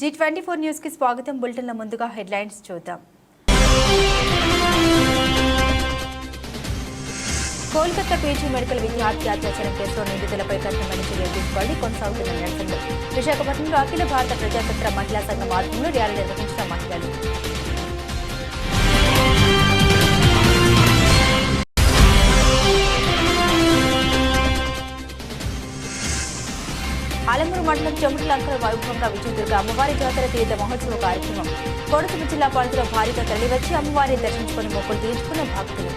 G24 news కి స్వాగతం. బులెటిన్ల ముందుగా హెడ్లైన్స్ చూద్దాం. కోల్కతా పీజీ మెడికల్ విద్యార్థి అత్యాచారం కేసులో నిందితులపై కఠినమైన చర్యలు తీసుకోవాలని కొనసాగుతున్న నిరసనలు. విశాఖపట్నంలో అఖిల భారత ప్రజాతంత్ర మహిళా సంఘం ఆధ్వర్యంలో ర్యాలీ నిర్వహించిన మహిళలు. ఆలమూరు మండలం చెముడులంకల వైభవంగా విజయదుర్గ అమ్మవారి జాతర తీర్థ మహోత్సవ కార్యక్రమం. కోనసీమ జిల్లా పాలకులు భారీగా తరలివచ్చి అమ్మవారిని దర్శించుకుని మొక్కులు తీర్చుకున్న భక్తులు.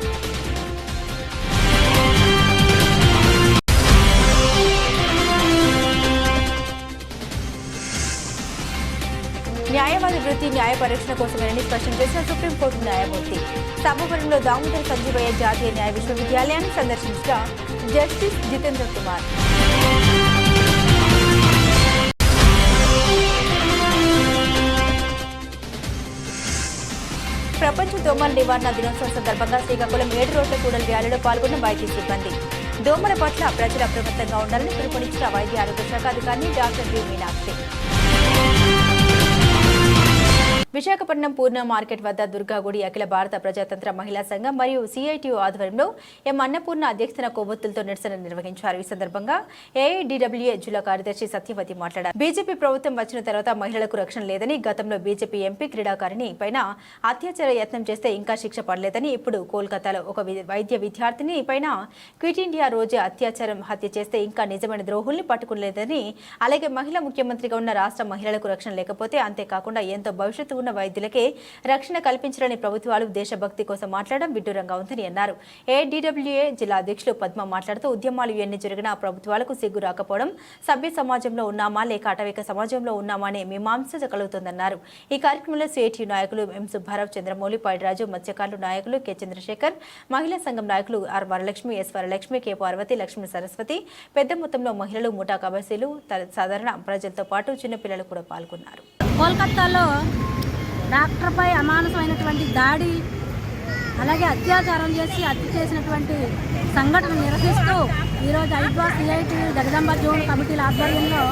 న్యాయవాది వృత్తి న్యాయ పరీక్షణ కోసమేనని స్పష్టం చేసిన సుప్రీంకోర్టు న్యాయమూర్తి. సభవరంలో దామోదర సంజీవయ్య జాతీయ న్యాయ విశ్వవిద్యాలయాన్ని సందర్శించిన జస్టిస్ జితేంద్ర కుమార్. ప్రపంచ దోమల నివారణ దినోత్సవం సందర్భంగా శ్రీకాకుళం 7 రోడ్ల కూడలి ర్యాలీలో పాల్గొన్న వైద్య సిబ్బంది. దోమల పట్ల ప్రజలు అప్రమత్తంగా ఉండాలని పిలుపునిచ్చిన వైద్య ఆరోగ్య శాఖ అధికారిని డాక్టర్ వి మీనాక్షి. విశాఖపట్నం పూర్ణ మార్కెట్ వద్ద దుర్గాగుడి అఖిల భారత ప్రజాతంత్ర మహిళా సంఘం మరియు సిఐటియు ఆధ్వర్యంలో ఎం అన్నపూర్ణ అధ్యక్షతన కొవ్వొత్తులతో నిరసన నిర్వహించారు. ఈ సందర్భంగా ఏఐడిడబ్ల్యూఏ జిల్లా కార్యదర్శి సత్యవతి మాట్లాడారు. బీజేపీ ప్రభుత్వం వచ్చిన తర్వాత మహిళలకు రక్షణ లేదని, గతంలో బీజేపీ ఎంపీ క్రీడాకారిణి పైన అత్యాచార యత్నం చేస్తే ఇంకా శిక్ష పడలేదని, ఇప్పుడు కోల్కతాలో ఒక వైద్య విద్యార్థిని పైన క్విట్ ఇండియా రోజే అత్యాచారం హత్య చేస్తే ఇంకా నిజమైన ద్రోహుల్ని పట్టుకోలేదని, అలాగే మహిళా ముఖ్యమంత్రిగా ఉన్న రాష్ట్ర మహిళలకు రక్షణ లేకపోతే, అంతేకాకుండా ఎంతో భవిష్యత్తు ఉన్న వైద్యులకే రక్షణ కల్పించాలని ప్రభుత్వాలు దేశభక్తి కోసం మాట్లాడడం విడ్డూరంగా ఉందని అన్నారు. ఏడీడబ్ల్యూఏ జిల్లా అధ్యక్షులు పద్మ మాట్లాడుతూ, ఉద్యమాలు ఎన్ని జరిగినా ప్రభుత్వాలకు సిగ్గు రాకపోవడం, సభ్య సమాజంలో ఉన్నామా లేక అటవిక సమాజంలో ఉన్నామా అనే మీమాంస కలుగుతుందన్నారు. ఈ కార్యక్రమంలో సిఐటియు నాయకులు ఎం సుబ్బారావు, చంద్రమౌళి, పైడిరాజు, మత్స్యకారులు నాయకులు కె చంద్రశేఖర్, మహిళా సంఘం నాయకులు R Varalakshmi, S Varalakshmi, K Parvati, Lakshmi Saraswati, పెద్ద మొత్తంలో మహిళలు, ముఠా కబసీలు, సాధారణ ప్రజలతో పాటు చిన్నపిల్లలు కూడా పాల్గొన్నారు. కోల్కతాలో డాక్టర్పై అమానుషమైనటువంటి దాడి, అలాగే అత్యాచారం చేసి హత్య చేసినటువంటి సంఘటన నిరసిస్తూ ఈరోజు ఐద్వా సిఐటి జగదంబ జోన్ కమిటీల ఆధ్వర్యంలో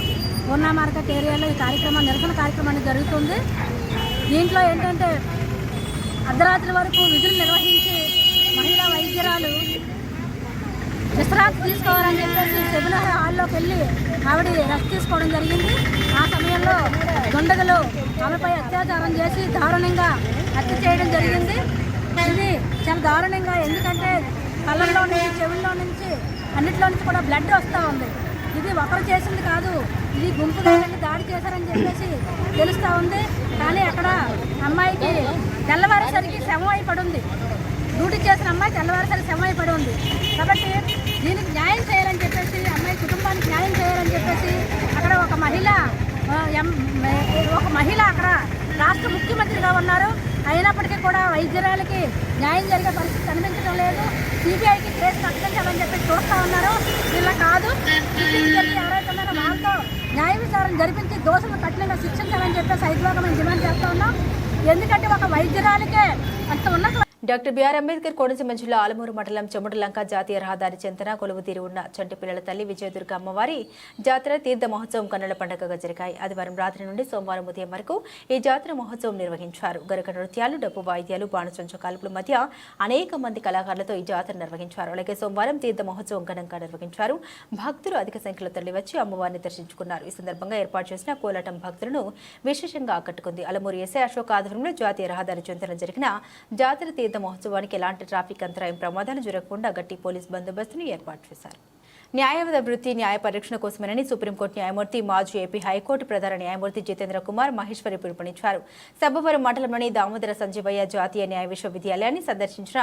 పూర్ణ మార్కెట్ ఏరియాలో ఈ కార్యక్రమం నిరసన కార్యక్రమాన్ని జరుగుతుంది. దీంట్లో ఏంటంటే అర్ధరాత్రి వరకు విధులు నిర్వహించి మహిళా వైద్యురాలు విశ్రాంతి తీసుకోవాలని చెప్పేసి సెమినార్ హాల్లోకి వెళ్ళి ఆవిడ రెస్ట్ తీసుకోవడం జరిగింది. ఆ సమయంలో దుండగులు ఆమెపై అత్యాచారం చేసి దారుణంగా హత్య చేయడం జరిగింది. ఇది చాలా దారుణంగా, ఎందుకంటే కళ్ళల్లో నుంచి, చెవుల్లో నుంచి, అన్నిట్లో నుంచి కూడా బ్లడ్ వస్తూ ఉంది. ఇది ఒకరు చేసింది కాదు, ఇది గుంపుగా వెళ్ళి దాడి చేశారని చెప్పేసి తెలుస్తూ ఉంది. కానీ అక్కడ అమ్మాయికి తెల్లవారేసరికి శవం అయిపడి ఉంది. డ్యూటీ చేసిన అమ్మాయి తెల్లవారేసరికి శవం అయిపడి ఉంది. కాబట్టి దీనికి న్యాయం చేయాలని చెప్పేసి, అమ్మాయి కుటుంబానికి న్యాయం చేయాలని చెప్పేసి అక్కడ ఒక మహిళ అక్కడ రాష్ట్ర ముఖ్యమంత్రిగా ఉన్నారు. అయినప్పటికీ కూడా వైద్యురాలకి న్యాయం జరిగే పరిస్థితి కనిపించడం లేదు. సిబిఐకి కేసు ప్రకటించాలని చెప్పి చూస్తూ ఉన్నారు. ఇలా కాదు, ఎవరైతే ఉన్నారో వాళ్ళతో న్యాయ విచారణ జరిపించి దోషులను కఠినంగా శిక్షించాలని చెప్పేసి ఐద్వాగా మేము డిమాండ్ చేస్తూ ఉన్నాం. ఎందుకంటే ఒక వైద్యురాలకే అంత ఉన్నత. డాక్టర్ బిఆర్ అంబేద్కర్ కోనసీమ జిల్లా ఆలమూరు మండలం చెముడులంక జాతీయ రహదారి చెంతన కొలువు తీరి ఉన్న చంటి పిల్లల తల్లి విజయదుర్గ అమ్మవారి జాతర తీర్థ మహోత్సవం కన్నుల పండుగగా జరిగాయి. ఆదివారం రాత్రి నుండి సోమవారం ఉదయం వరకు ఈ జాతర మహోత్సవం నిర్వహించారు. గరక నృత్యాలు, డప్పు వాయిద్యాలు, బాణసంచ కాల్పుల మధ్య అనేక మంది కళాకారులతో ఈ జాతర నిర్వహించారు. అలాగే సోమవారం తీర్థ మహోత్సవం ఘనంగా నిర్వహించారు. భక్తులు అధిక సంఖ్యలో తరలివచ్చి అమ్మవారిని దర్శించుకున్నారు. ఈ సందర్భంగా ఏర్పాటు చేసిన కోలాటం భక్తులను విశేషంగా ఆకట్టుకుంది. అలమూరు ఎస్ఐ అశోక్ ఆధ్వర్యంలో జాతీయ రహదారి చెంతన జరిగిన జాతర తీర్థ మహోత్సవానికి ఎలాంటి ట్రాఫిక్ అంతరాయం, ప్రమాదాలు జరగకుండా గట్టి పోలీస్ బందోబస్తును ఏర్పాటు చేశారు. న్యాయవాద వృత్తి న్యాయ పరీక్షణ కోసమేనని సుప్రీంకోర్టు న్యాయమూర్తి, మాజీ ఏపీ హైకోర్టు ప్రధాన న్యాయమూర్తి జితేంద్ర కుమార్ మహేశ్వరి పిలుపునిచ్చారు. సభవరం మండలంలోని దామోదర సంజీవయ్య జాతీయ న్యాయ విశ్వవిద్యాలయాన్ని సందర్శించిన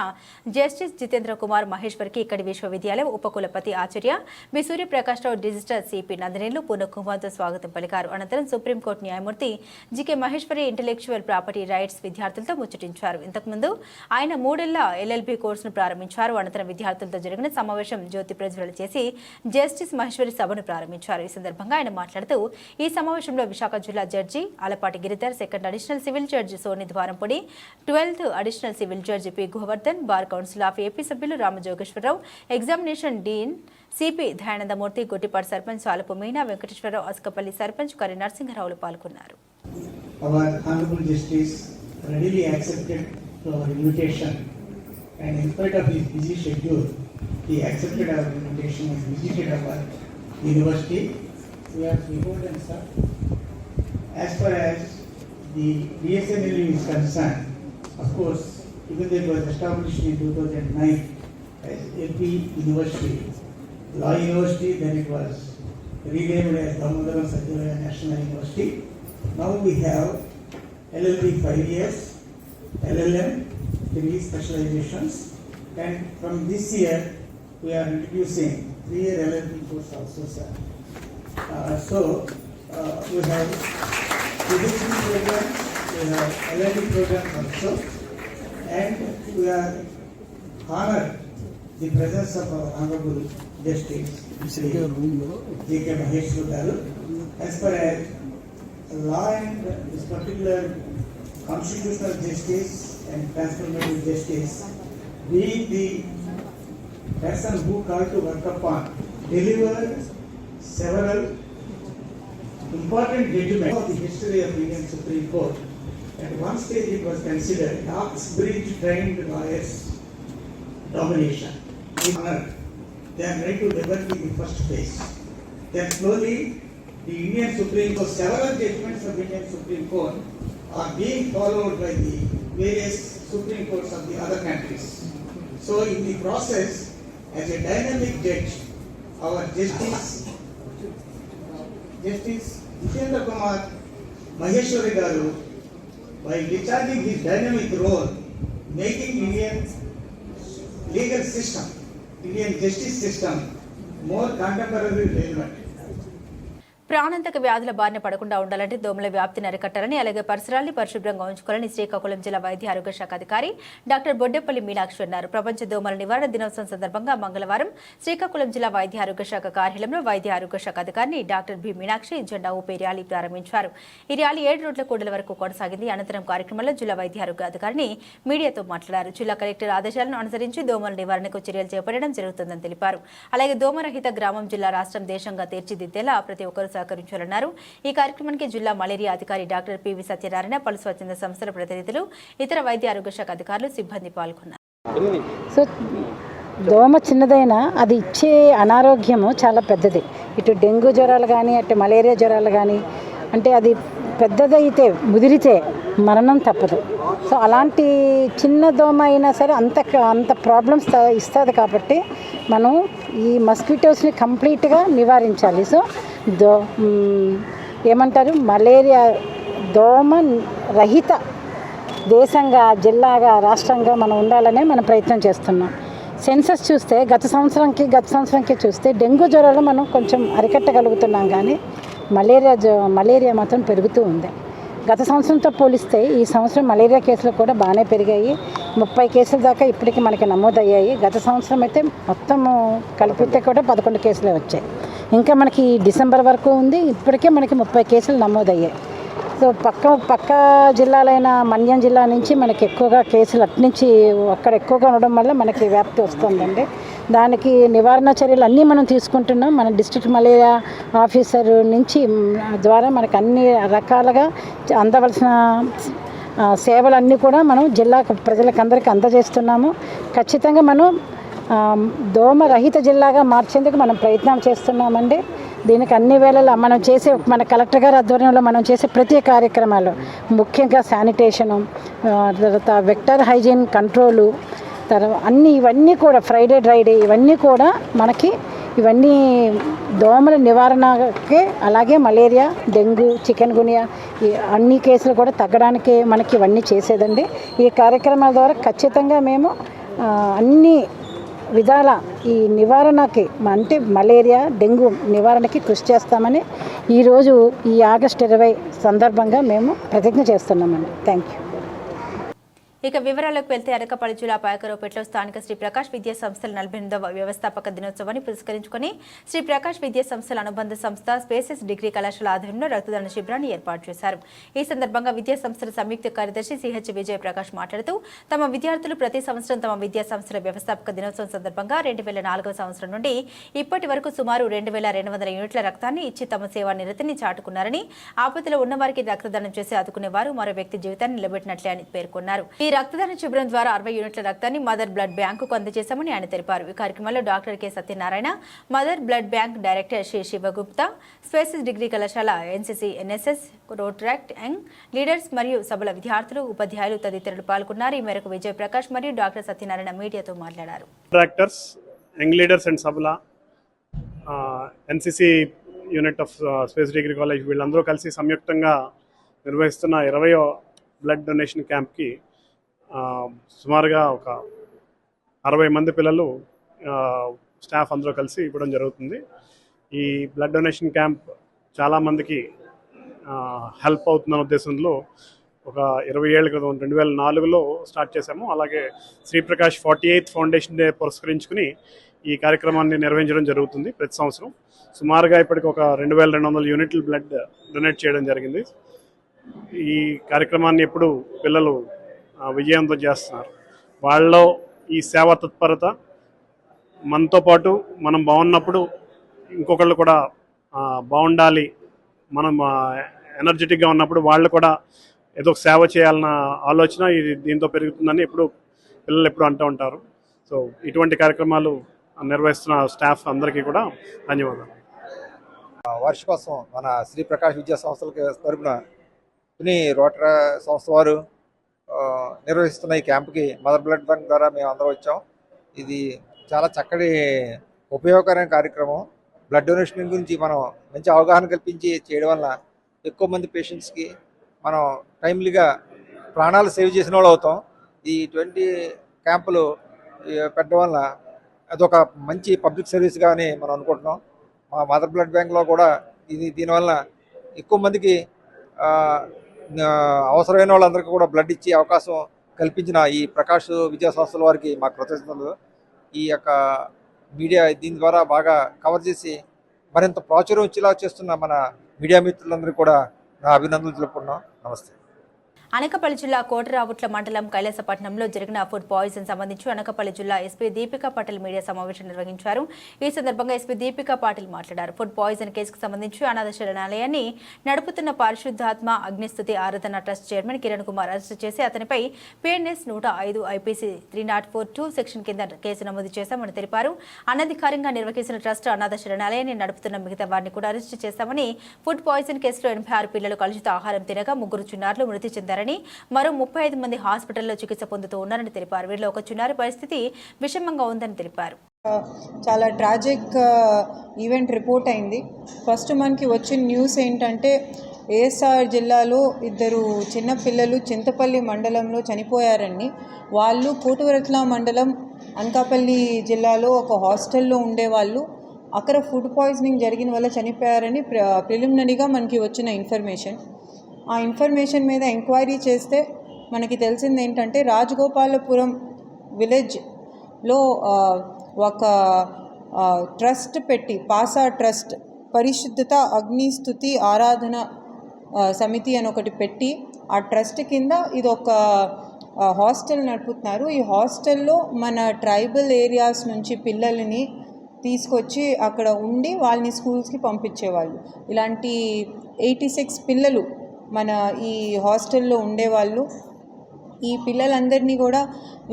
జస్టిస్ జితేంద్ర కుమార్ మహేశ్వరికి ఇక్కడి విశ్వవిద్యాలయం ఉపకులపతి ఆచార్య బి సూర్యప్రకాశ్రావు, రిజిస్టర్ సిపి నందినేలు పూర్ణకుమార్తో స్వాగతం పలికారు. అనంతరం సుప్రీంకోర్టు న్యాయమూర్తి GK Maheshwari intellectual property rights విద్యార్థులతో ముచ్చటించారు. ఇంతకుముందు ఆయన 3 ఏళ్ల ఎల్ఎల్బి కోర్సును ప్రారంభించారు. అనంతరం విద్యార్థులతో జరిగిన సమావేశం జ్యోతి ప్రజ్వలన చేసి జస్టిస్ మహేశ్వరి సభను ప్రారంభించారు. ఈ సందర్భంగా ఆయన మాట్లాడుతూ, ఈ సమావేశంలో విశాఖ జిల్లా judge Alapati Giridhar, 2nd additional civil judge Soni Dwarampodi, 12th additional civil judge P Govardhan, bar council of AP సభ్యులు Ramajogeswararao, examination dean CP Dayanandamurthy, Gottipati sarpanch Salapu Meena, Venkateswararao, Askapalli sarpanch Kari నరసింహరావులు పాల్గొన్నారు. our Honorable Justice readily accepted our invitation, and in spite of his busy schedule, he accepted our invitation and visited our university. We are beholden, sir. As far as the BSNLU is concerned, of course, even though it was established in 2009 as AP University, Law University, then it was renamed as Damodaran Satyavaraya National University. Now we have LLB 5 years, LLM 3 specializations, and from this year we are introducing 3-year LLB course also, sir. We have PhD programs, we have LLB programs also, and we are honored the presence of our Honorable Justice J.K. Maheshwar Garu. As far as law and this particular constitutional justice and transformative justice, being the person who called to work upon, delivered several important judgments of the history of Indian Supreme Court. At one stage it was considered Oxbridge trained lawyers domination. They are ready to debate in the first phase. Then slowly the Indian Supreme Court, several judgments of Indian Supreme Court are being followed by the various Supreme Courts of the other countries. So in the process, as a dynamic judge, our Justice Jitendra Kumar Maheshwari Garu, while discharging his dynamic role, making Indian legal system, Indian justice system more contemporary relevant. ప్రాణాంతక వ్యాధుల బారిన పడకుండా ఉండాలంటే దోమల వ్యాప్తిని అరికట్టాలని, అలాగే పరిసరాల్ని పరిశుభ్రంగా ఉంచుకోవాలని శ్రీకాకుళం జిల్లా వైద్య ఆరోగ్య శాఖ అధికారి డాక్టర్ బొడ్డెపల్లి మీనాక్షి అన్నారు. ప్రపంచ దోమల నివారణ దినోత్సవం సందర్భంగా మంగళవారం శ్రీకాకుళం జిల్లా వైద్య ఆరోగ్య శాఖ కార్యాలయంలో వైద్య ఆరోగ్య శాఖ అధికారిని డాక్టర్ బి మీనాక్షి జెండా ఊపి ర్యాలీ ప్రారంభించారు. ఈ ర్యాలీ 7 రోడ్ల కూడల వరకు కొనసాగింది. అనంతరం కార్యక్రమంలో జిల్లా వైద్య ఆరోగ్య అధికారిని మీడియాతో మాట్లాడారు. జిల్లా కలెక్టర్ ఆదేశాలను అనుసరించి దోమల నివారణకు చర్యలు చేపట్టడం జరుగుతుందని తెలిపారు. అలాగే దోమరహిత గ్రామం జిల్లా రాష్ట్రం దేశంగా తీర్చిదిద్దేలా ప్రతి ఒక్కరూ సహకరించాలన్నారు. ఈ కార్యక్రమానికి జిల్లా మలేరియా అధికారి డాక్టర్ పివి సత్యనారాయణ, పలు స్వచ్ఛంద సంస్థల ప్రతినిధులు, ఇతర వైద్య ఆరోగ్య శాఖ అధికారులు, సిబ్బంది పాల్గొన్నారు. సో దోమ చిన్నదైనా అది ఇచ్చే అనారోగ్యము చాలా పెద్దది. ఇటు డెంగ్యూ జ్వరాలు కానీ, అటు మలేరియా జ్వరాలు కానీ, అంటే అది పెద్దదైతే ముదిరితే మరణం తప్పదు. సో అలాంటి చిన్న దోమ అయినా సరే అంత ప్రాబ్లమ్స్ ఇస్తుంది. కాబట్టి మనం ఈ మస్కిటోస్ని కంప్లీట్గా నివారించాలి. సో ఏమంటారు, మలేరియా దోమ రహిత దేశంగా, జిల్లాగా, రాష్ట్రంగా మనం ఉండాలనే మనం ప్రయత్నం చేస్తున్నాం. సెన్సస్ చూస్తే గత సంవత్సరంకి చూస్తే డెంగ్యూ జ్వరాలు మనం కొంచెం అరికట్టగలుగుతున్నాం, కానీ మలేరియా మాత్రం పెరుగుతూ ఉంది. గత సంవత్సరంతో పోలిస్తే ఈ సంవత్సరం మలేరియా కేసులు కూడా బాగానే పెరిగాయి. 30 కేసుల దాకా ఇప్పటికీ మనకి నమోదయ్యాయి. గత సంవత్సరం అయితే మొత్తం కలిపితే కూడా 11 కేసులే వచ్చాయి. ఇంకా మనకి డిసెంబర్ వరకు ఉంది. ఇప్పటికే మనకి 30 కేసులు నమోదయ్యాయి. సో పక్క జిల్లాలైన మన్యం జిల్లా నుంచి మనకి ఎక్కువగా కేసులు అట్నుంచి అక్కడ ఎక్కువగా ఉండడం వల్ల మనకి వ్యాప్తి వస్తుందండి. దానికి నివారణ చర్యలు అన్నీ మనం తీసుకుంటున్నాం. మన డిస్ట్రిక్ట్ మలేరియా ఆఫీసర్ నుంచి ద్వారా మనకు అన్ని రకాలుగా అందవలసిన సేవలన్నీ కూడా మనం జిల్లా ప్రజలకు అందరికీ అందజేస్తున్నాము. ఖచ్చితంగా మనం దోమ రహిత జిల్లాగా మార్చేందుకు మనం ప్రయత్నాలు చేస్తున్నామండి. దీనికి అన్ని వేళలా మన కలెక్టర్ గారి ఆధ్వర్యంలో మనం చేసే ప్రతి కార్యక్రమాలు, ముఖ్యంగా శానిటేషను, తర్వాత వెక్టర్ హైజీన్ కంట్రోలు, తర్వాత ఇవన్నీ కూడా ఫ్రైడే డ్రైడే ఇవన్నీ కూడా ఇవన్నీ దోమల నివారణకే, అలాగే మలేరియా, డెంగ్యూ, చికెన్ గునియా అన్ని కేసులు కూడా తగ్గడానికే మనకి ఇవన్నీ చేసేదండి. ఈ కార్యక్రమాల ద్వారా ఖచ్చితంగా మేము అన్ని విధాల ఈ నివారణకి, అంటే మలేరియా, డెంగ్యూ నివారణకి కృషి చేస్తామని ఈరోజు ఈ ఆగస్టు 20 సందర్భంగా మేము ప్రతిజ్ఞ చేస్తున్నామండి. Thank you. ఇక వివరాలకు వెళ్తే అనకాపల్లి జిల్లా పాయకరావుపేటలో స్థానిక శ్రీ ప్రకాష్ విద్యా సంస్థల 48వ వ్యవస్థాపక దినోత్సవాన్ని పురస్కరించుకుని శ్రీ ప్రకాష్ విద్యా సంస్థల అనుబంధ సంస్థ స్పేసెస్ డిగ్రీ కళాశాల ఆధ్వర్యంలో రక్తదాన శిబిరాన్ని ఏర్పాటు చేశారు. ఈ సందర్భంగా విద్యా సంస్థల సంయుక్త కార్యదర్శి సిహెచ్ విజయ ప్రకాష్ మాట్లాడుతూ తమ విద్యార్థులు ప్రతి సంవత్సరం తమ విద్యా సంస్థల వ్యవస్థాపక దినోత్సవం సందర్భంగా 2004వ సంవత్సరం నుండి ఇప్పటి వరకు సుమారు 2200 యూనిట్ల రక్తాన్ని ఇచ్చి తమ సేవా నిరతిని చాటుకున్నారని, ఆపదలో ఉన్నవారికి రక్తదానం చేసి ఆదుకునేవారు మరో వ్యక్తి జీవితాన్ని నిలబెట్టినట్లే అని పేర్కొన్నారు. ఈ రక్తదాన శిబిరం ద్వారా 60 యూనిట్ల రక్తాన్ని మదర్ బ్లడ్ బ్యాంకుకు అందజేశామని ఆయన తెలిపారు. ఈ కార్యక్రమంలో doctor K Satyanarayana, mother blood bank director Shri Sivagupta, Spaces degree కళాశాల NCC, NSS, Rotaract young leaders మరియు సభల విద్యార్థులు, ఉపాధ్యాయులు తదితరులు పాల్గొన్నారు. ఈ మేరకు విజయ్ ప్రకాష్ మరియు డాక్టర్ సత్యనారాయణ మీడియాతో మాట్లాడారు. డైరెక్టర్స్, యంగ్ లీడర్స్ అండ్ సభల, NCC unit of space degree college వీళ్ళందరూ కలిసి సంయుక్తంగా నిర్వహిస్తున్న 20వ బ్లడ్ డొనేషన్ క్యాంప్కి సుమారుగా ఒక 60 మంది పిల్లలు, స్టాఫ్ అందరూ కలిసి ఇవ్వడం జరుగుతుంది. ఈ బ్లడ్ డొనేషన్ క్యాంప్ చాలామందికి హెల్ప్ అవుతుందన్న ఉద్దేశంలో ఒక 20 ఏళ్ల క్రితం 2004లో స్టార్ట్ చేశాము. అలాగే శ్రీప్రకాష్ 48th ఫౌండేషన్ డే పురస్కరించుకుని ఈ కార్యక్రమాన్ని నిర్వహించడం జరుగుతుంది. ప్రతి సంవత్సరం సుమారుగా ఇప్పటికి ఒక 2200 యూనిట్లు బ్లడ్ డొనేట్ చేయడం జరిగింది. ఈ కార్యక్రమాన్ని ఎప్పుడు పిల్లలు విజయవంతం చేస్తున్నారు. వాళ్ళలో ఈ సేవా తత్పరత, మనతో పాటు మనం బాగున్నప్పుడు ఇంకొకళ్ళు కూడా బాగుండాలి, మనం ఎనర్జెటిక్గా ఉన్నప్పుడు వాళ్ళు కూడా ఏదో సేవ చేయాలన్న ఆలోచన దీంతో పెరుగుతుందని పిల్లలు ఎప్పుడు అంటూ ఉంటారు. సో ఇటువంటి కార్యక్రమాలు నిర్వహిస్తున్న స్టాఫ్ అందరికీ కూడా ధన్యవాదాలు. వార్షికోత్సవం మన శ్రీ ప్రకాష్ విద్యా సంస్థలకి తరపున రోటరీ సంస్థ వారు నిర్వహిస్తున్న ఈ క్యాంప్కి మదర్ బ్లడ్ బ్యాంక్ ద్వారా మేము అందరం వచ్చాం. ఇది చాలా చక్కటి ఉపయోగకరమైన కార్యక్రమం. బ్లడ్ డొనేషన్ గురించి మనం మంచి అవగాహన కల్పించి చేయడం వల్ల ఎక్కువ మంది పేషెంట్స్కి మనం టైమ్లీగా ప్రాణాలు సేవ్ చేసిన వాళ్ళు అవుతాం. ఈ 20 క్యాంపులు పెట్టడం వల్ల అదొక మంచి పబ్లిక్ సర్వీస్గా అని మనం అనుకుంటున్నాం. మా మదర్ బ్లడ్ బ్యాంక్లో కూడా దీనివల్ల ఎక్కువ మందికి అవసరమైన వాళ్ళందరికీ కూడా బ్లడ్ ఇచ్చే అవకాశం కల్పించిన ఈ ప్రకాష్ విద్యా సంస్థల వారికి మా కృతజ్ఞతలు. ఈ యొక్క మీడియా దీని ద్వారా బాగా కవర్ చేసి మరింత ప్రాచుర్యం వచ్చేలా చేస్తున్న మన మీడియా మిత్రులందరికీ కూడా నా అభినందనలు తెలుపుకున్నాం. నమస్తే. అనకాపల్లి జిల్లా కోటరావుట్ల మండలం కైలాసపట్నంలో జరిగిన ఫుడ్ పాయిజన్ సంబంధించి అనకాపల్లి జిల్లా ఎస్పీ దీపికా పాటిల్ మీడియా సమావేశం నిర్వహించారు. ఈ సందర్భంగా ఎస్పీ దీపికా పాటిల్ మాట్లాడారు. ఫుడ్ పాయిజన్ కేసుకు సంబంధించి అనాథ శరణాలయాన్ని నడుపుతున్న పరిశుద్ధాత్మ అగ్నిస్తుతి ఆరాధన trust chairman Kiran Kumar arrest చేసి అతనిపై PNS 105 IPC 304(2) సెక్షన్ కింద కేసు నమోదు చేశామని తెలిపారు. అనధికారంగా నిర్వహించిన ట్రస్ట్ అనాథ శరణాలయాన్ని నడుపుతున్న మిగతా వారిని కూడా అరెస్టు చేశామని, ఫుడ్ పాయిజన్ కేసులో 86 పిల్లలు కలుషిత ఆహారం తినగా 3 చిన్నారులు మృతి చెందారు. మరో 35 మంది హాస్పిటల్లో చికిత్స పొందుతూ ఉన్నారని తెలిపారు. వీరిలో ఒక చిన్నారి పరిస్థితి విషమంగా ఉందని తెలిపారు. చాలా ట్రాజిక్ ఈవెంట్ రిపోర్ట్ అయింది. ఫస్ట్ మనకి వచ్చిన న్యూస్ ఏంటంటే ఏఎస్ఆర్ జిల్లాలో 2 చిన్న పిల్లలు చింతపల్లి మండలంలో చనిపోయారని, వాళ్ళు కోటవరట్ల మండలం అనకాపల్లి జిల్లాలో ఒక హాస్టల్లో ఉండేవాళ్ళు. అక్కడ ఫుడ్ పాయిజనింగ్ జరిగిన వల్ల చనిపోయారని ప్రిలిమినరీగా మనకి వచ్చిన ఇన్ఫర్మేషన్. ఆ ఇన్ఫర్మేషన్ మీద ఎంక్వైరీ చేస్తే మనకి తెలిసింది ఏంటంటే రాజగోపాలపురం విలేజ్లో ఒక ట్రస్ట్ పెట్టి, పాసా ట్రస్ట్ పరిశుద్ధత అగ్నిస్తుతి ఆరాధన సమితి అని ఒకటి పెట్టి ఆ ట్రస్ట్ కింద ఇది ఒక హాస్టల్ నడుపుతున్నారు. ఈ హాస్టల్లో మన ట్రైబల్ ఏరియాస్ నుంచి పిల్లల్ని తీసుకొచ్చి అక్కడ ఉండి వాళ్ళని స్కూల్స్కి పంపించేవాళ్ళు. ఇలాంటి 86 పిల్లలు మన ఈ హాస్టల్లో ఉండేవాళ్ళు. ఈ పిల్లలందరినీ కూడా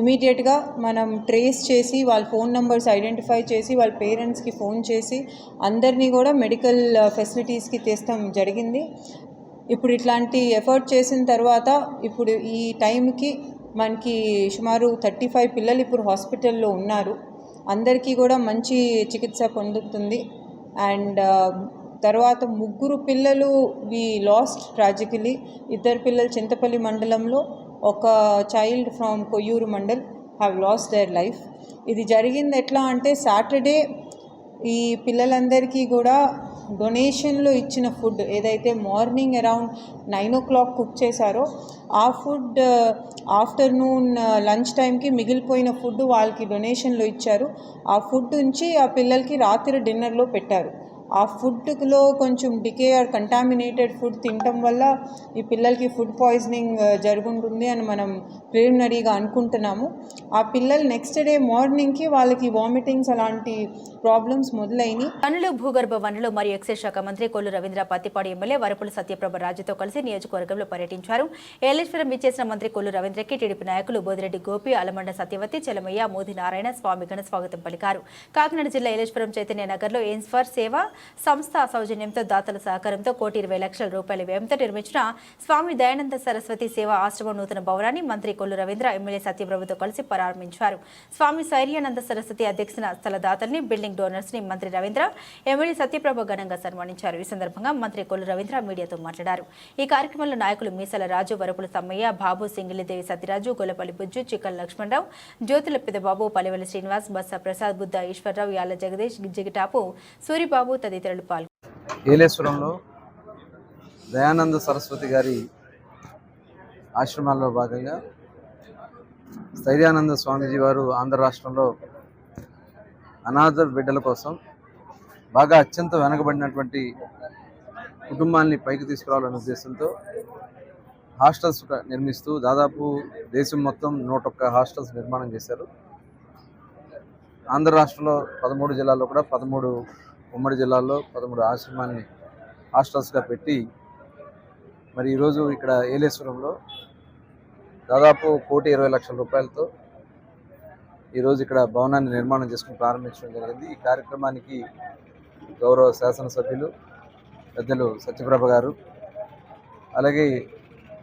ఇమీడియట్గా మనం ట్రేస్ చేసి వాళ్ళ ఫోన్ నెంబర్స్ ఐడెంటిఫై చేసి వాళ్ళ పేరెంట్స్కి ఫోన్ చేసి అందరినీ కూడా మెడికల్ ఫెసిలిటీస్కి తెస్తాం జరిగింది. ఇప్పుడు ఇట్లాంటి ఎఫర్ట్ చేసిన తర్వాత ఇప్పుడు ఈ టైంకి మనకి సుమారు 35 పిల్లలు ఇప్పుడు హాస్పిటల్లో ఉన్నారు. అందరికీ కూడా మంచి చికిత్స పొందుతుంది. అండ్ తర్వాత 3 పిల్లలు వి లాస్ట్ ట్రాజికలీ. 2 పిల్లలు చింతపల్లి మండలంలో, ఒక child from Koyyuru mandal have lost their life. ఇది జరిగింది ఎట్లా అంటే సాటర్డే ఈ పిల్లలందరికీ కూడా డొనేషన్లో ఇచ్చిన ఫుడ్ ఏదైతే మార్నింగ్ అరౌండ్ 9 o'clock కుక్ చేశారో ఆ ఫుడ్ ఆఫ్టర్నూన్ లంచ్ టైంకి మిగిలిపోయిన ఫుడ్ వాళ్ళకి డొనేషన్లో ఇచ్చారు. ఆ ఫుడ్ నుంచి ఆ పిల్లలకి రాత్రి డిన్నర్లో పెట్టారు. ఆ ఫుడ్లో కొంచెం డికే ఆర్ కంటామినేటెడ్ ఫుడ్ తినటం వల్ల ఈ పిల్లలకి ఫుడ్ పాయిజనింగ్ జరుగుతుంది అని మనం ప్రిలిమినరీగా అనుకుంటున్నాము. ఆ పిల్లలు నెక్స్ట్ డే మార్నింగ్కి వాళ్ళకి వామిటింగ్స్ అలాంటి ప్రాబ్లమ్స్ మొదలైనవి. వనరులు, భూగర్భ వనరులు మరియు ఎక్సైజ్ శాఖ మంత్రి కొల్లు రవీంద్ర పత్తిపాడు ఎమ్మెల్యే వరపుల సత్యప్రభ రాజుతో కలిసి నియోజకవర్గంలో పర్యటించారు. ఏలేశ్వరం విచ్చేసిన మంత్రి కొల్లు రవీంద్రకి టీడీపీ నాయకులు బోదిరెడ్డి గోపి, అలమండ సత్యవతి, చెలమయ్య, మోది నారాయణ స్వామి ఘన స్వాగతం పలికారు. కాకినాడ జిల్లా ఏలేశ్వరం చైతన్య నగర్లో ఎయిమ్స్ ఫర్ సేవ సంస్థ సౌజన్యంతో దాతల సహకారంతో ₹1,20,00,000 వ్యయంతో నిర్మించిన స్వామి దయానంద సరస్వతి సేవా ఆశ్రమం నూతన భవనాన్ని మంత్రి కొల్లు రవీంద్ర ఎమ్మెల్యే సత్యప్రభుతో కలిసి ప్రారంభించారు. స్వామి శైర్యానంద సరస్వతి అధ్యక్షన స్థలదాతల్ని, బిల్డింగ్ డోనర్స్ ని మంత్రి రవీంద్ర ఎమ్మెల్యే సత్యప్రభ ఘనంగా సన్మానించారు. ఈ సందర్భంగా మంత్రి కొల్లు రవీంద్ర మీడియాతో మాట్లాడారు. ఈ కార్యక్రమంలో నాయకులు మీసాల రాజు, వరపుల సమ్మయ్య, బాబు, సింగిలిదేవి సత్యరాజు, గొల్లపల్లి బుజ్జు, చిక్కల లక్ష్మణరావు, జ్యోతుల పెద్దబాబు, పల్లెవెల్లి శ్రీనివాస్, బస్సా ప్రసాద్, బుద్ధ ఈశ్వరరావు, యాళ్ల జగదీష్, జిగిటాపు సూరిబాబు తదితరులు పాల్గొన్నారు. ఏలేశ్వరంలో దయానంద సరస్వతి గారి ఆశ్రమాల్లో భాగంగా స్థైర్యానంద స్వామీజీ వారు ఆంధ్ర రాష్ట్రంలో అనాథ బిడ్డల కోసం బాగా అత్యంత వెనకబడినటువంటి కుటుంబాన్ని పైకి తీసుకురావాలనే ఉద్దేశంతో హాస్టల్స్ నిర్మిస్తూ దాదాపు దేశం మొత్తం 101 హాస్టల్స్ నిర్మాణం చేశారు. ఆంధ్ర రాష్ట్రంలో 13 జిల్లాల్లో కూడా 13 ఉమ్మడి జిల్లాల్లో 13 ఆశ్రమాన్ని హాస్టల్స్గా పెట్టి మరి ఈరోజు ఇక్కడ ఏలేశ్వరంలో దాదాపు ₹1,20,00,000 ఈరోజు ఇక్కడ భవనాన్ని నిర్మాణం చేసుకుని ప్రారంభించడం జరిగింది. ఈ కార్యక్రమానికి గౌరవ శాసనసభ్యులు పెద్దలు సత్యప్రభ గారు, అలాగే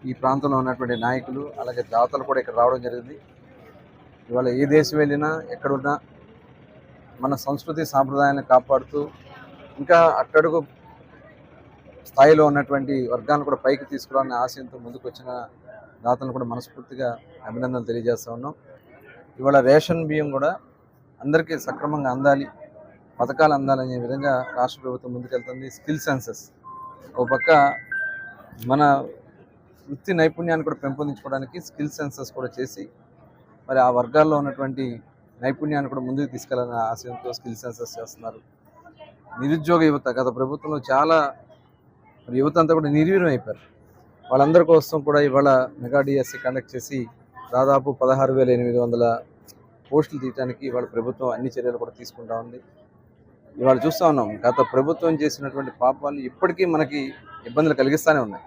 ఈ ప్రాంతంలో ఉన్నటువంటి నాయకులు, అలాగే దాతలు కూడా ఇక్కడ రావడం జరిగింది. ఇవాళ ఏ దేశం వెళ్ళినా ఎక్కడున్నా మన సంస్కృతి సాంప్రదాయాన్ని కాపాడుతూ ఇంకా అట్టడుగు స్థాయిలో ఉన్నటువంటి వర్గాలను కూడా పైకి తీసుకురావాలనే ఆశయంతో ముందుకు వచ్చిన దాతలను కూడా మనస్ఫూర్తిగా అభినందనలు తెలియజేస్తూ ఉన్నాం. ఇవాళ రేషన్ బియ్యం కూడా అందరికీ సక్రమంగా అందాలి, పథకాలు అందాలనే విధంగా రాష్ట్ర ప్రభుత్వం ముందుకెళ్తుంది. స్కిల్ సెన్సెస్ ఒక పక్క మన వృత్తి నైపుణ్యాన్ని కూడా పెంపొందించుకోవడానికి స్కిల్ సెన్సెస్ కూడా చేసి మరి ఆ వర్గాల్లో ఉన్నటువంటి నైపుణ్యాన్ని కూడా ముందుకు తీసుకెళ్లాలనే ఆశయంతో స్కిల్ సెన్సెస్ చేస్తున్నారు. నిరుద్యోగ యువత గత ప్రభుత్వంలో చాలా యువత అంతా కూడా నిర్వీర్యం అయిపోయారు. వాళ్ళందరి కోసం కూడా ఇవాళ మెగా డిఎస్సి కండక్ట్ చేసి దాదాపు 16,800 పోస్టులు తీయడానికి ఇవాళ ప్రభుత్వం అన్ని చర్యలు కూడా తీసుకుంటా ఉంది. ఇవాళ చూస్తూ ఉన్నాం గత ప్రభుత్వం చేసినటువంటి పాపాలు ఇప్పటికీ మనకి ఇబ్బందులు కలిగిస్తూనే ఉన్నాయి.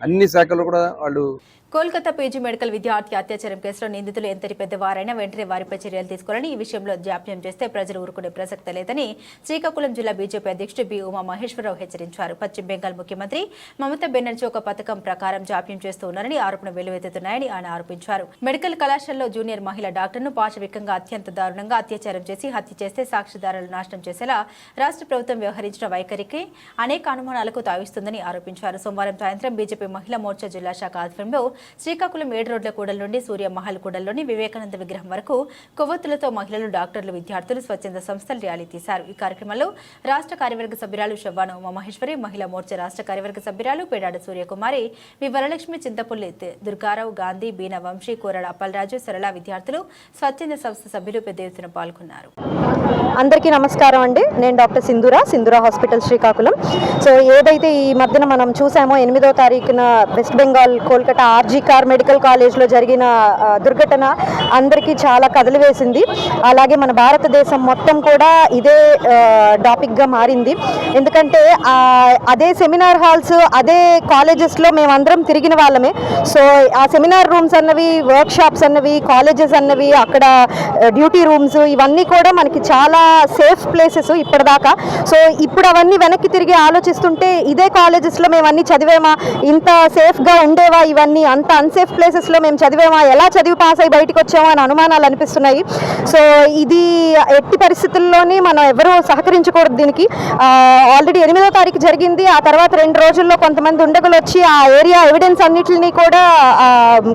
అన్ని శాఖలు కూడా వాళ్ళు కోల్కతా పీజీ మెడికల్ విద్యార్థి అత్యాచారం కేసులో నిందితులు ఎంతటి పెద్దవారైనా వెంటనే వారిపై చర్యలు తీసుకోవాలని, ఈ విషయంలో జాప్యం చేస్తే ప్రజలు ఊరుకునే ప్రసక్తి లేదని శ్రీకాకుళం జిల్లా బీజేపీ అధ్యక్షుడు బి ఉమా మహేశ్వరరావు హెచ్చరించారు. పశ్చిమ బెంగాల్ ముఖ్యమంత్రి మమతా బెనర్జీ ఒక పథకం ప్రకారం జాప్యం చేస్తూ ఉన్నారని ఆరోపణ వెల్లువెత్తుతున్నాయని ఆయన ఆరోపించారు. మెడికల్ కళాశాలలో జూనియర్ మహిళా డాక్టర్ను పాశవికంగా అత్యంత దారుణంగా అత్యాచారం చేసి హత్య చేస్తే సాక్షిదారులను నాశనం చేసేలా రాష్ట్ర ప్రభుత్వం వ్యవహరించిన వైఖరికి అనేక అనుమానాలకు తావిస్తుందని ఆరోపించారు. సోమవారం సాయంత్రం బీజేపీ మహిళా మోర్చా జిల్లా శాఖ ఆధ్వర్యంలో శ్రీకాకుళం 7 రోడ్ల కూడల నుండి సూర్య మహల్ కూడల్లోని వివేకానంద విగ్రహం వరకు కొవ్వొత్తులతో మహిళలు, డాక్టర్లు, విద్యార్థులు, స్వచ్ఛంద సంస్థలు ర్యాలీ తీశారు. ఈ కార్యక్రమంలో రాష్ట్ర కార్యవర్గ సభ్యురాలు షవ్వాన ఉమామహేశ్వరి, మహిళా మోర్చా రాష్ట్ర కార్యవర్గ సభ్యురాలు పేడాడ సూర్యకుమారి, వి వరలక్ష్మి, చింతపుల్లి దుర్గారావు, గాంధీ, బీన వంశీ, కోరడ అప్పలరాజు, సరళ, విద్యార్థులు, స్వచ్ఛంద సంస్థ సభ్యులు పెద్ద ఎత్తున పాల్గొన్నారు. అందరికీ నమస్కారం అండి. నేను doctor Sindhura hospital Srikakulam. So ఏదైతే ఈ మధ్యన మనం చూసామో 8వ తారీఖున వెస్ట్ బెంగాల్ కోల్కతా ఆర్జీకార్ మెడికల్ కాలేజ్లో జరిగిన దుర్ఘటన అందరికీ చాలా కదిలివేసింది. అలాగే మన భారతదేశం మొత్తం కూడా ఇదే టాపిక్గా మారింది. ఎందుకంటే అదే సెమినార్ హాల్స్, అదే కాలేజెస్లో మేమందరం తిరిగిన వాళ్ళమే. సో ఆ సెమినార్ రూమ్స్ అన్నవి, వర్క్ షాప్స్ అన్నవి, కాలేజెస్ అన్నవి, అక్కడ డ్యూటీ రూమ్స్, ఇవన్నీ కూడా మనకి చాలా సేఫ్ ప్లేసెస్ ఇప్పటిదాకా. సో ఇప్పుడు అవన్నీ వెనక్కి తిరిగి ఆలోచిస్తుంటే ఇదే కాలేజెస్లో మేము అన్నీ చదివేమా, ఇంత సేఫ్గా ఉండేవా, ఇవన్నీ అంత అన్సేఫ్ ప్లేసెస్లో మేము చదివేమా, ఎలా చదివి పాస్ అయ్యి బయటకు వచ్చామా అని అనుమానాలు అనిపిస్తున్నాయి. సో ఇది ఎట్టి పరిస్థితుల్లోని మనం ఎవరూ సహకరించకూడదు దీనికి. ఆల్రెడీ 8వ తారీఖు జరిగింది. ఆ తర్వాత 2 రోజుల్లో కొంతమంది ఉండగలు వచ్చి ఆ ఏరియా ఎవిడెన్స్ అన్నిటిని కూడా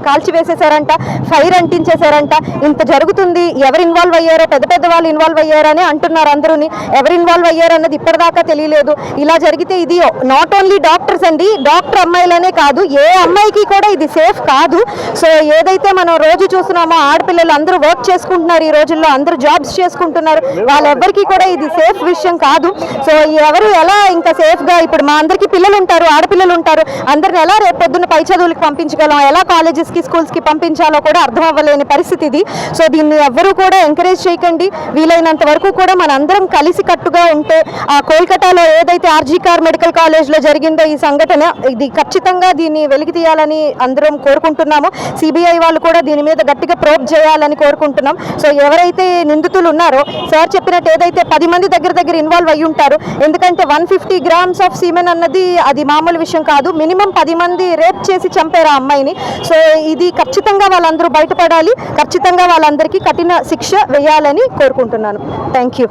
కాల్చివేసేసారంట, ఫైర్ అంటించేశారంట. ఇంత జరుగుతుంది, ఎవరు ఇన్వాల్వ్ అయ్యారో, పెద్ద వాళ్ళు ఇన్వాల్వ్ అయ్యారు. అయ్యారని అంటున్నారు అందరూని. ఎవరు ఇన్వాల్వ్ అయ్యారన్నది ఇప్పటిదాకా తెలియలేదు. ఇలా జరిగితే ఇది నాట్ ఓన్లీ డాక్టర్స్ అండి, డాక్టర్ అమ్మాయిలనే కాదు, ఏ అమ్మాయికి కూడా ఇది సేఫ్ కాదు. సో ఏదైతే మనం రోజు చూస్తున్నామో ఆడపిల్లలు అందరూ వర్క్ చేసుకుంటున్నారు, ఈ రోజుల్లో అందరూ జాబ్స్ చేసుకుంటున్నారు, వాళ్ళెవ్వరికీ కూడా ఇది సేఫ్ విషయం కాదు. సో ఎవరు ఎలా ఇంకా సేఫ్గా, ఇప్పుడు మా అందరికీ పిల్లలు ఉంటారు, ఆడపిల్లలు ఉంటారు, అందరిని ఎలా రేపు పొద్దున్న పై చదువులకు పంపించగలం, ఎలా కాలేజెస్కి స్కూల్స్కి పంపించాలో కూడా అర్థం అవ్వలేని పరిస్థితి ఇది. సో దీన్ని ఎవ్వరూ కూడా ఎంకరేజ్ చేయకండి. వీలైనంత వరకు కూడా మనందరం కలిసి కట్టుగా ఉంటే, ఆ కోల్కతాలో ఏదైతే ఆర్జీకార్ మెడికల్ కాలేజ్లో జరిగిందో ఈ సంఘటన, ఇది ఖచ్చితంగా దీన్ని వెలికి తీయాలని అందరం కోరుకుంటున్నాము. సిబిఐ వాళ్ళు కూడా దీని మీద గట్టిగా ప్రోబ్ చేయాలని కోరుకుంటున్నాం. సో ఎవరైతే నిందితులు ఉన్నారో సార్ చెప్పినట్టు ఏదైతే 10 మంది దగ్గర ఇన్వాల్వ్ అయ్యి ఉంటారు, ఎందుకంటే 150 grams ఆఫ్ సీమెన్ అన్నది అది మామూలు విషయం కాదు. మినిమం 10 మంది రేప్ చేసి చంపారు ఆ అమ్మాయిని. సో ఇది ఖచ్చితంగా వాళ్ళందరూ బయటపడాలి, ఖచ్చితంగా వాళ్ళందరికీ కఠిన శిక్ష వేయాలని కోరుకుంటున్నాను. Thank you.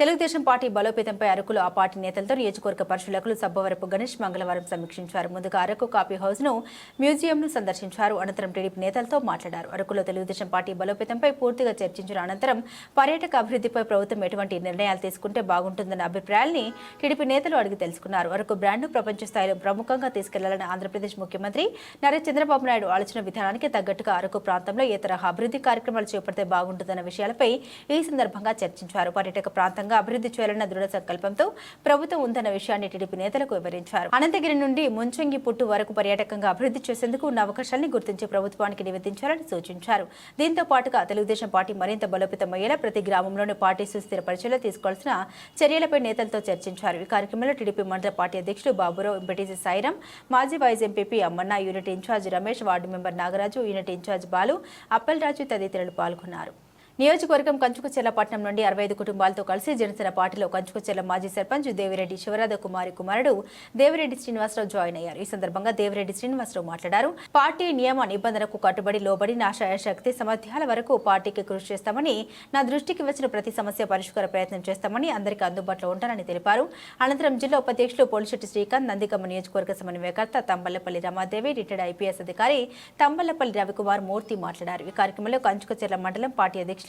తెలుగుదేశం పార్టీ బలోపేతంపై అరకులో ఆ పార్టీ నేతలతో నియోజకవర్గ పరిశీలకులు సబ్బవరపు గణేష్ మంగళవారం సమీక్షించారు. ముందుగా అరకు కాపీ హౌస్ను, మ్యూజియంను సందర్శించారు. అనంతరం టీడీపీ నేతలతో మాట్లాడారు. అరకులో తెలుగుదేశం పార్టీ బలోపేతంపై పూర్తిగా చర్చించిన అనంతరం పర్యాటక అభివృద్ధిపై ప్రభుత్వం ఎటువంటి నిర్ణయాలు తీసుకుంటే బాగుంటుందన్న అభిప్రాయాల్ని టీడీపీ నేతలు అడిగి తెలుసుకున్నారు. అరకు బ్రాండ్ను ప్రపంచ స్థాయిలో ప్రముఖంగా తీసుకెళ్లాలని ఆంధ్రప్రదేశ్ ముఖ్యమంత్రి నారా చంద్రబాబు నాయుడు ఆలోచన విధానానికి తగ్గట్టుగా అరకు ప్రాంతంలో ఏ తరహా అభివృద్ధి కార్యక్రమాలు చేపడితే బాగుంటుందన్న విషయాలపై ఈ సందర్భంగా చర్చించారు. పర్యాటక ప్రాంతంగా అభివృద్ధి చేయాలన్న దృఢ సంకల్పంతో ప్రభుత్వం ఉందన్న విషయాన్ని టీడీపీ నేతలకు వివరించారు. అనంతగిరి నుండి ముంచంగి పుట్టు వరకు పర్యాటకంగా అభివృద్ధి చేసేందుకు ఉన్న అవకాశాలను గుర్తించి ప్రభుత్వానికి నివేదించాలని సూచించారు. దీంతో పాటుగా తెలుగుదేశం పార్టీ మరింత బలోపేతమయ్యేలా ప్రతి గ్రామంలోని పార్టీ సుస్థిరపరిచేలా తీసుకోవాల్సిన చర్యలపై నేతలతో చర్చించారు. ఈ కార్యక్రమంలో టీడీపీ మండల పార్టీ అధ్యక్షుడు బాబురావు, ఎంపీటీసీ సాయిరాం, మాజీ vice MPP Ammanna, unit incharge Ramesh, ward member Nagaraju, unit incharge Balu, Appalaraju తదితరులు పాల్గొన్నారు. నియోజకవర్గం కంచుకుచెర్ల పట్టణం నుండి 65 కుటుంబాలతో కలిసి జనసేన పార్టీలో కంచుకుచెర్ల మాజీ సర్పంచ్ దేవిరెడ్డి శివరాధ కుమారుడు దేవిరెడ్డి శ్రీనివాసరావు జాయిన్ అయ్యారు. ఈ సందర్భంగా దేవిరెడ్డి శ్రీనివాసరావు మాట్లాడారు. పార్టీ నియమ నిబంధనలకు కట్టుబడి లోబడి నా శక్తి సామర్థ్యాల వరకు పార్టీకి కృషి చేస్తామని, నా దృష్టికి వచ్చిన ప్రతి సమస్య పరిష్కార ప్రయత్నం చేస్తామని, అందరికీ అందుబాటులో ఉంటానని తెలిపారు. అనంతరం జిల్లా ఉపాధ్యక్షులు పోలిశెట్టి శ్రీకాంత్, నందికమ్మ నియోజకవర్గ సమన్వయకర్త తంబళ్లపల్లి రమాదేవి, రిటైర్డ్ ఐపీఎస్ అధికారి తంబళ్లపల్లి రవికుమార్ మూర్తి మాట్లాడారు. ఈ కార్యక్రమంలో కంచుకుచెర్ల మండలం పార్టీ అధ్యక్షులు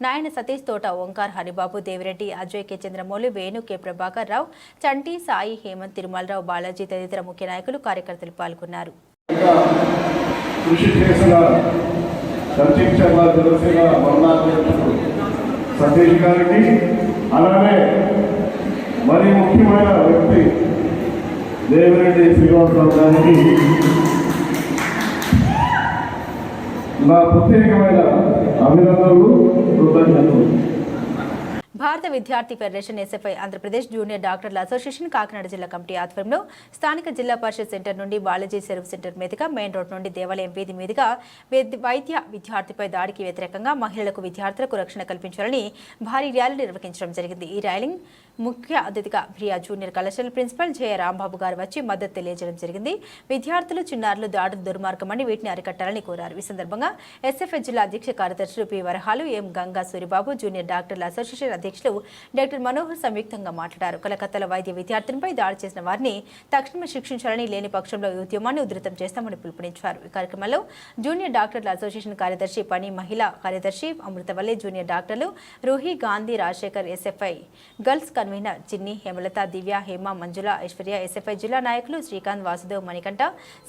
నాయన సతీష్, తోట ఓంకార్, హరిబాబు, దేవిరెడ్డి, అజయ్, కె చంద్రమౌళి, వేణు, కె ప్రభాకర్ రావు, చంటి, సాయి, హేమంత్, తిరుమలరావు, బాలాజీ తదితర ముఖ్య నాయకులు, కార్యకర్తలు పాల్గొన్నారు. సతీష్ గారికి, అలానే మరి ముఖ్యమైన వ్యక్తి దేవిరెడ్డి శ్రీనివాసరావు గారికి నా ప్రత్యేకమైన అభినందనలు, కృతజ్ఞతలు. భారత విద్యార్థి ఫెడరేషన్ ఎస్ఎఫ్ఐ ఆంధ్రప్రదేశ్ జూనియర్ డాక్టర్ల అసోసియేషన్ కాకినాడ జిల్లా కమిటీ ఆధ్వర్యంలో స్థానిక జిల్లా పరిషత్ సెంటర్ నుండి బాలాజీ సర్వీస్ సెంటర్ మీదుగా మెయిన్ రోడ్ నుండి దేవాలయం వీధి మీదుగా వైద్య విద్యార్థిపై దాడికి వ్యతిరేకంగా మహిళలకు, విద్యార్థులకు రక్షణ కల్పించాలని భారీ ర్యాలీ నిర్వహించడం జరిగింది. ఈ ర్యాలీ ముఖ్య అతిథిగా ప్రియా జూనియర్ కళాశాల ప్రిన్సిపల్ జయ రాంబాబు గారు వచ్చి మద్దతు తెలియజేయడం జరిగింది. విద్యార్థులు, చిన్నారులు దాడులు దుర్మార్గమని వీటిని అరికట్టాలని కోరారు. ఈ సందర్భంగా ఎస్ఎఫ్ఐ జిల్లా అధ్యక్ష కార్యదర్శులు పి వరహాలు, ఎం గంగా సూరిబాబు, జూనియర్ డాక్టర్ల అసోసియేషన్ అధ్యక్షులు డాక్టర్ మనోహర్ సంయుక్తంగా మాట్లాడారు. కలకత్తాలో వైద్య విద్యార్థులపై దాడి చేసిన వారిని తక్షణమే శిక్షించాలని, లేని పక్షంలో ఈ ఉద్యమాన్ని ఉధృతం చేస్తామని పిలుపునిచ్చారు. ఈ కార్యక్రమంలో జూనియర్ డాక్టర్ల అసోసియేషన్ కార్యదర్శి పని, మహిళా కార్యదర్శి అమృతవల్లి, జూనియర్ డాక్టర్లు Roohi, Gandhi, Rajasekhar, SFI girls convener Chinni, Hemalatha, Divya, Hema, Manjula, Aishwarya, SFI జిల్లా నాయకులు శ్రీకాంత్, వాసుదేవ్, మణికంఠ,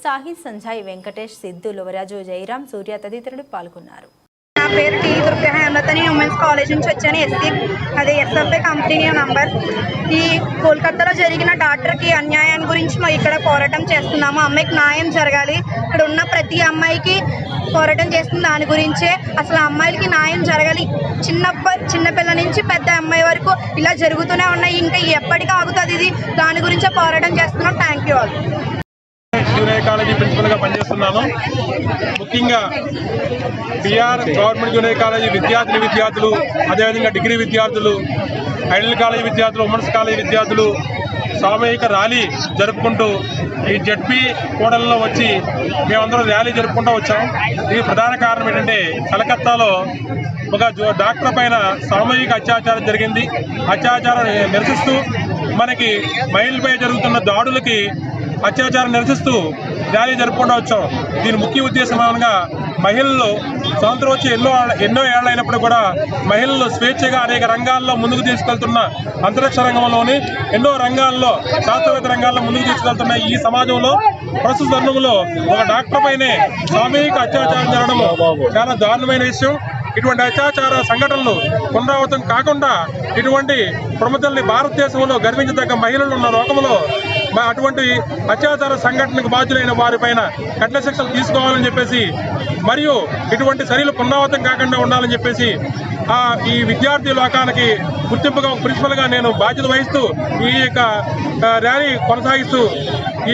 సాహిద్, సంజయ్, వెంకటేష్, సిద్ధు, లువరాజు, జయరాం, సూర్య తదితరులు పాల్గొన్నారు. నా పేరు T Durga Hemalatha, women's college నుంచి వచ్చాను. SFI company number. ఈ కోల్కతాలో జరిగిన డాక్టర్కి అన్యాయం గురించి మేము ఇక్కడ పోరాటం చేస్తున్నాము. అమ్మాయికి న్యాయం జరగాలి. ఇక్కడ ఉన్న ప్రతి అమ్మాయికి పోరాటం చేస్తుంది దాని గురించే. అసలు అమ్మాయిలకి న్యాయం జరగాలి. చిన్నపిల్ల నుంచి పెద్ద అమ్మాయి వరకు ఇలా జరుగుతూనే ఉన్నాయి. ఇంకా ఎప్పటికీ ఆగుతుంది ఇది. దాని గురించే పోరాటం చేస్తున్నాం. Thank you all. Junior college ప్రిన్సిపల్గా పనిచేస్తున్నాను. ముఖ్యంగా బీఆర్ గవర్నమెంట్ జూనియర్ కాలేజీ విద్యార్థులు, అదేవిధంగా డిగ్రీ విద్యార్థులు, ఐడల్ కాలేజీ విద్యార్థులు, ఉమెన్స్ కాలేజీ విద్యార్థులు సామూహిక ర్యాలీ జరుపుకుంటూ ఈ జెడ్పీ కూడలిలో వచ్చి మేమందరం ర్యాలీ జరుపుకుంటూ వచ్చాం. దీనికి ప్రధాన కారణం ఏంటంటే కలకత్తాలో ఒక డాక్టర్ పైన సామూహిక అత్యాచారం జరిగింది. అత్యాచారం నిరసిస్తూ మనకి మహిళలపై జరుగుతున్న దాడులకి అత్యాచారం నిరసిస్తూ ర్యాలీ జరుపుకుంటూ వచ్చాం. దీని ముఖ్య ఉద్దేశం అనగా మహిళలు స్వాతంత్రం వచ్చి ఎన్నో ఏళ్లైనప్పుడు కూడా మహిళలు స్వేచ్ఛగా అనేక రంగాల్లో ముందుకు తీసుకెళ్తున్న అంతరిక్ష రంగంలోని ఎన్నో రంగాల్లో శాస్త్రవేత్త రంగాల్లో ముందుకు తీసుకెళ్తున్న ఈ సమాజంలో ప్రస్తుత తరుణంలో ఒక డాక్టర్ పైనే సామూహిక అత్యాచారం జరగడం చాలా దారుణమైన విషయం. ఇటువంటి అత్యాచార సంఘటనలు పునరావృతం కాకుండా ఇటువంటి ప్రముఖుల్ని భారతదేశంలో గర్వించదగ్గ మహిళలు ఉన్న లోకంలో అటువంటి అత్యాచార సంఘటనకు బాధ్యులైన వారిపైన కఠిన శిక్షలు తీసుకోవాలని చెప్పేసి మరియు ఇటువంటి చర్యలు పునరావృతం కాకుండా ఉండాలని చెప్పేసి ఈ విద్యార్థి లోకానికి గుర్తింపుగా ప్రిన్సిపల్గా నేను బాధ్యత వహిస్తూ ఈ యొక్క ర్యాలీ కొనసాగిస్తూ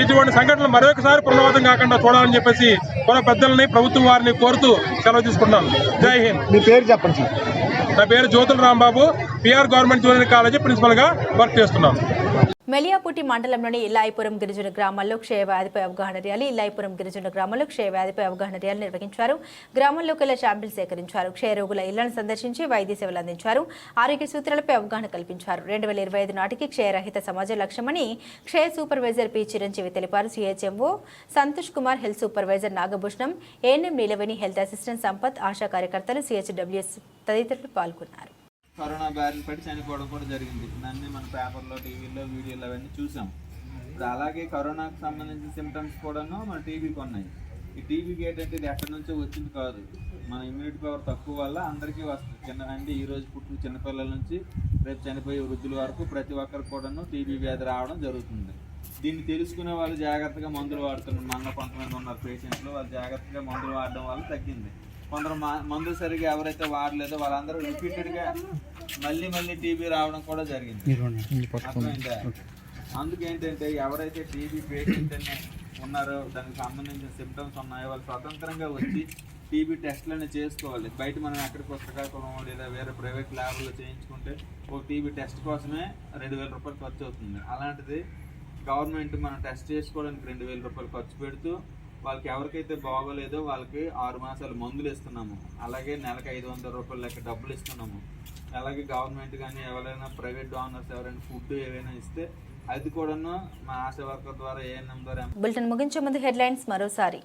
ఇటువంటి సంఘటనలు మరొకసారి పునరావృతం కాకుండా చూడాలని చెప్పేసి మన పెద్దలని ప్రభుత్వం వారిని కోరుతూ సెలవు తీసుకుంటున్నాను. జై హింద్. మీ పేరు చెప్పండి. నా పేరు Jyothula Rambabu, PR government junior college ప్రిన్సిపల్గా వర్క్ చేస్తున్నాను. మెలియాపుట్టి మండలంలోని ఇల్లాయిపురం గిరిజన గ్రామాల్లో క్షయవ్యాధిపై అవగాహన ర్యాలీ ఇల్లాయిపురం గిరిజన గ్రామంలో క్షయవ్యాధిపై అవగాహన ర్యాలీ నిర్వహించారు. గ్రామంలో కల శాంపిల్ సేకరించారు. క్షయరోగుల ఇళ్లను సందర్శించి వైద్య సేవలు అందించారు. ఆరోగ్య సూత్రాలపై అవగాహన కల్పించారు. 2025 నాటికి క్షయరహిత సమాజ లక్ష్యమని క్షయ సూపర్వైజర్ పి చిరంజీవి తెలిపారు. CHMO Santosh Kumar, health supervisor Nagabhushanam, ANM Neelaveni, health assistant Sampath, ASHA కార్యకర్తలు, సిహెచ్డబ్ల్యూఎస్ తదితరులు పాల్గొన్నారు. కరోనా బారిన పడి చనిపోవడం కూడా జరిగింది. దాన్ని మన పేపర్లో, టీవీలో, వీడియోలు అవన్నీ చూసాం. ఇప్పుడు అలాగే కరోనాకు సంబంధించిన సిమ్టమ్స్ కూడాను మన టీవీకి ఉన్నాయి. ఈ టీవీకి ఏంటంటే ఇది ఎక్కడి నుంచో వచ్చింది కాదు, మన ఇమ్యూనిటీ పవర్ తక్కువ వల్ల అందరికీ వస్తుంది. అంటే ఈరోజు పుట్టిన చిన్నపిల్లల నుంచి రేపు చనిపోయే వృద్ధుల వరకు ప్రతి ఒక్కరికి కూడాను టీబీ వ్యాధి రావడం జరుగుతుంది. దీన్ని తెలుసుకునే వాళ్ళు జాగ్రత్తగా మందులు వాడుతున్నారు. మనలో కొంతమంది ఉన్నారు పేషెంట్లు, వాళ్ళు జాగ్రత్తగా మందులు వాడడం వల్ల తగ్గింది. కొందరు మందులు సరిగా ఎవరైతే వాడలేదో వాళ్ళందరూ రిపీటెడ్గా మళ్ళీ టీబీ రావడం కూడా జరిగింది. అర్థమైందా? అందుకేంటంటే ఎవరైతే టీబీ పేషెంట్ ఉన్నారో దానికి సంబంధించిన సిమ్టమ్స్ ఉన్నాయో వాళ్ళు స్వతంత్రంగా వచ్చి టీబీ టెస్ట్లన్నీ చేసుకోవాలి. బయట మనం ఎక్కడికి శ్రీకాకుళం లేదా వేరే ప్రైవేట్ ల్యాబ్లో చేయించుకుంటే ఒక టీబీ టెస్ట్ కోసమే 2,000 రూపాయలు ఖర్చు అవుతుంది. అలాంటిది గవర్నమెంట్ మనం టెస్ట్ చేసుకోవడానికి 2,000 రూపాయలు ఖర్చు పెడుతూ వాళ్ళకి ఎవరికైతే బాగోలేదో వాళ్ళకి 6 మాసాలు మందులు ఇస్తున్నాము. అలాగే నెలకు 500 రూపాయలు లెక్క డబ్బులు ఇస్తున్నాము. అలాగే గవర్నమెంట్ కానీ ఎవరైనా ప్రైవేట్ డోనర్స్ ఎవరైనా ఫుడ్ ఏవైనా ఇస్తే అది కూడాను మా ఆశా వర్కర్ ద్వారా ఏఎన్ఎం ద్వారా. బులెటిన్ ముగించే ముందు హెడ్లైన్స్ మరోసారి.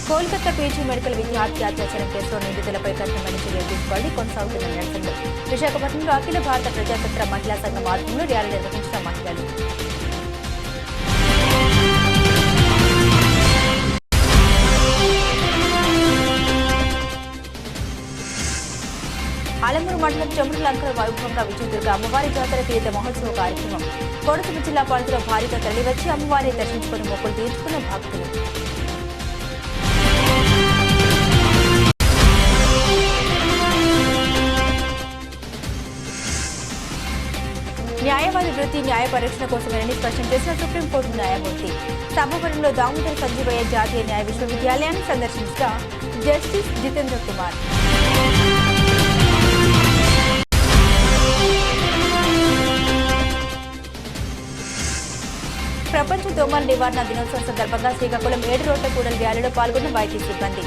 కోల్కతా పీజీ మెడికల్ విద్యార్థి అత్యాచారం కేసులో నిందితులపై కఠినమైన చర్యలు తీసుకోవాలని కొనసాగుతున్న నిరసనలు. విశాఖపట్నంలో అఖిల భారత ప్రజాతంత్ర మహిళా సంఘం ఆధ్వర్యంలో ర్యాలీ నిర్వహించిన మహిళలు. ఆలమూరు మండలం చెముడులంక వైభవంగా విజయదుర్గ అమ్మవారి జాతర తీర్థ మహోత్సవ కార్యక్రమం. కోనసీమ జిల్లా పాలనలో భారీగా తరలివచ్చి అమ్మవారిని దర్శించుకుని మొక్కులు తీర్చుకున్న భక్తులు. న్యాయవాది వృత్తి న్యాయ పరిరక్షణ కోసమేనని స్పష్టం చేసిన సుప్రీంకోర్టు న్యాయమూర్తి. సభవరంలో దామోదర సంజీవయ్య జాతీయ న్యాయ విశ్వవిద్యాలయాన్ని సందర్శించిన జస్టిస్ జితేంద్ర కుమార్. ప్రపంచ దోమల నివారణ దినోత్సవం సందర్భంగా శ్రీకాకుళం 7 రోడ్ల కూడలి ర్యాలీలో పాల్గొన్న వైద్య సిబ్బంది.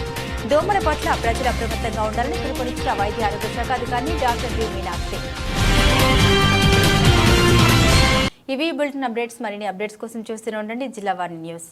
దోమల పట్ల ప్రజలు అప్రమత్తంగా ఉండాలని పిలుపునిచ్చిన వైద్య ఆరోగ్య శాఖ అధికారిని డాక్టర్ వి మీనాక్షి. ఇవి బులెటిన్ అప్డేట్స్. మరిన్ని అప్డేట్స్ కోసం చూస్తూనే ఉండండి జిల్లా వార్ని న్యూస్.